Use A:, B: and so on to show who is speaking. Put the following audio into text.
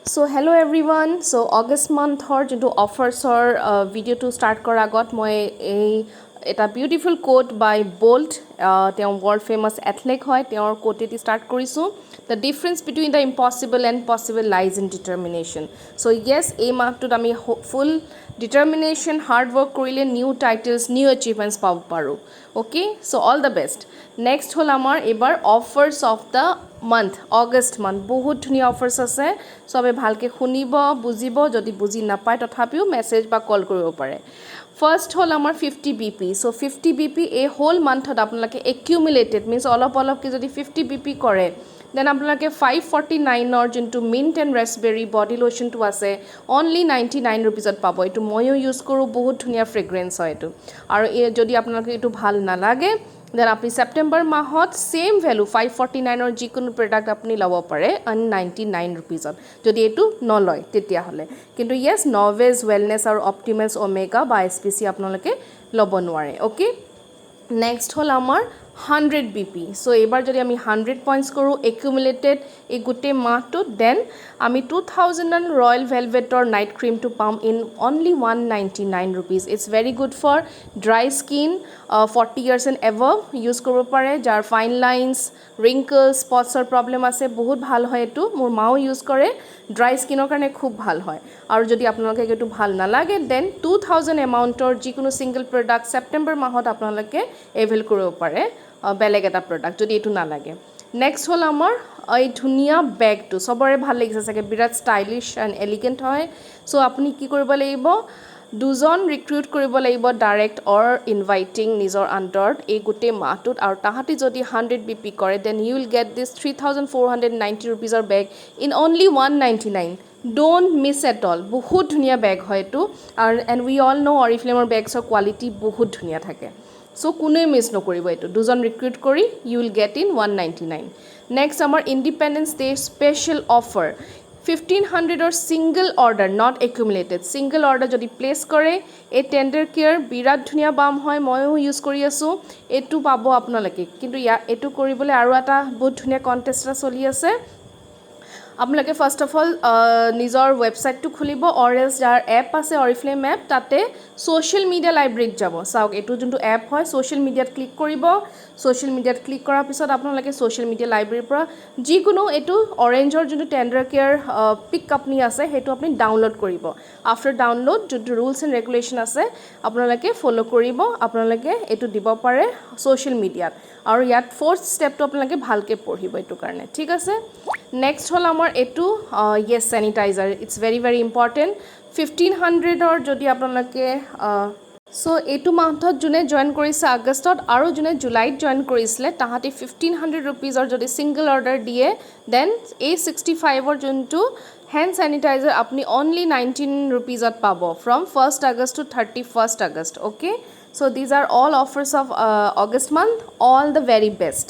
A: So hello everyone. So August month or into offers or video to start kora agot moi এটা beautiful quote by Bolt তেওঁ world famous athlete হয় তেওঁৰ কোটেদি start কৰিছোঁ the difference between the impossible and possible lies in determination so' yes এই মাহটোত আমি full determination hard work কৰিলে নিউ টাইটেলছ নিউ এচিভমেণ্টছ পাব পাৰোঁ okay so' all the best next হ'ল আমাৰ এইবাৰ offers of the month August month বহুত ধুনীয়া অফাৰ্ছ আছে চবে ভালকৈ শুনিব বুজিব যদি বুজি নাপায় তথাপিও মেছেজ বা কল কৰিব পাৰে ফাৰ্ষ্ট হ'ল আমাৰ 50 BP চ' 50 BP এই হোল মান্থত আপোনালোকে একিউমুলেটেড মিনছ অলপকৈ যদি 50 BP কৰে দেন আপোনালোকে 549ৰ যোনটো মিণ্ট এণ্ড ৰেছবেৰী বডি লোশ্যনটো আছে অনলি 99 ৰুপিজত পাব এইটো ময়ো ইউজ কৰোঁ বহুত ধুনীয়া ফ্ৰেগ্ৰেঞ্চ হয় এইটো আৰু যদি আপোনালোকে এইটো ভাল নালাগে দেন আপুনি ছেপ্টেম্বৰ মাহত ছেইম ভেলু 549ৰ যিকোনো প্ৰডাক্ট আপুনি ল'ব পাৰে 99 ৰুপিজত যদি এইটো নলয় তেতিয়াহ'লে কিন্তু য়েছ নভেজ ৱেলনেছ আৰু অপটিমেলছ অমেগা বা SPC আপোনালোকে ল'ব নোৱাৰে অ'কে নেক্সট হ'ল আমাৰ 100 BP চ' এইবাৰ যদি আমি 100 পইণ্টছ কৰোঁ একিউমুলেটেড এই গোটেই মাহটোত দেন আমি 2000 ৰয়েল ভেলভেটৰ নাইট ক্ৰীমটো পাম in only 199 rupees it's very good for dry skin 40 years and above use কৰিব পাৰে যাৰ ফাইন লাইনছ ৰিংকলছ স্পটছৰ প্ৰব্লেম আছে বহুত ভাল হয় এইটো মোৰ মাও ইউজ কৰে ড্ৰাই স্কিনৰ কাৰণে খুব ভাল হয় আৰু যদি আপোনালোকে এইটো ভাল নালাগে দেন 2000 এমাউণ্টৰ যিকোনো ছিংগল প্ৰডাক্ট ছেপ্টেম্বৰ মাহত আপোনালোকে এভেইল কৰিব পাৰে বেলেগ এটা প্ৰডাক্ট যদি এইটো নালাগে নেক্সট হ'ল আমাৰ এই ধুনীয়া বেগটো চবৰে ভাল লাগিছে চাগে বিৰাট ষ্টাইলিছ এণ্ড এলিগেণ্ট হয় চ' আপুনি কি কৰিব লাগিব দুজন ৰিক্ৰুইট কৰিব লাগিব ডাইৰেক্ট অৰ ইনভাইটিং নিজৰ আণ্ডাৰত এই গোটেই মাহটোত আৰু তাহাঁতি যদি 100 BP কৰে then you will get this 3490 ৰুপিজৰ bag in only 199 don't miss it at বহুত ধুনীয়া বেগ হয় এইটো আৰু এণ্ড উই অল ন' অৰিফ্লেমৰ বেগছৰ কোৱালিটি বহুত ধুনীয়া থাকে চ' কোনোৱে মিছ নকৰিব এইটো দুজন ৰিক্ৰুইট কৰি you will get in 199 next আমাৰ ইণ্ডিপেণ্ডেন্স ডে স্পেচিয়েল অফাৰ 1500ৰ single order not accumulated single order যদি প্লেচ কৰে এই টেণ্ডাৰ কেয়াৰ বিৰাট ধুনীয়া বাম হয় ময়ো ইউজ কৰি আছোঁ এইটো পাব আপোনালোকে কিন্তু এইটো কৰিবলৈ আৰু এটা বহুত ধুনীয়া কণ্টেষ্ট এটা চলি আছে আপোনালোকে ফাৰ্ষ্ট অফ অল নিজৰ ৱেবছাইটটো খুলিব অৰ এছ যাৰ এপ আছে অৰিফ্লেম এপ তাতে ছ'চিয়েল মিডিয়া লাইব্ৰেৰীত যাব চাওক এইটো যোনটো এপ হয় ছ'চিয়েল মিডিয়াত ক্লিক কৰিব ছ'চিয়েল মিডিয়াত ক্লিক কৰাৰ পিছত আপোনালোকে ছ'চিয়েল মিডিয়া লাইব্ৰেৰীৰ পৰা যিকোনো এইটো অৰেঞ্জৰ যোনটো টেণ্ডাৰ কেয়াৰ পিক আপুনি আছে সেইটো আপুনি ডাউনলোড কৰিব আফটাৰ ডাউনলোড যোনটো ৰুলছ এণ্ড ৰেগুলেশ্যন আছে আপোনালোকে ফ'ল' কৰিব আপোনালোকে এইটো দিব পাৰে ছ'চিয়েল মিডিয়াত আৰু ইয়াত ফ'ৰ্থ ষ্টেপটো আপোনালোকে ভালকৈ পঢ়িব এইটো কাৰণে ঠিক আছে নেক্সট হ'ল আমাৰ এইটো য়েছ চেনিটাইজাৰ ইটছ ভেৰি ইম্পৰ্টেণ্ট 1500ৰ যদি আপোনালোকে চ' এইটো মাহত যোনে জইন কৰিছে আগষ্টত আৰু যোনে জুলাইত জইন কৰিছিলে তাহাঁতি 1500 ৰুপিজৰ যদি ছিংগল অৰ্ডাৰ দিয়ে দেন এই 65ৰ যোনটো হেণ্ড চেনিটাইজাৰ আপুনি অনলি 19 ৰুপিজত পাব from 1st August to 31st August okay so' these are all offers of August month all the very best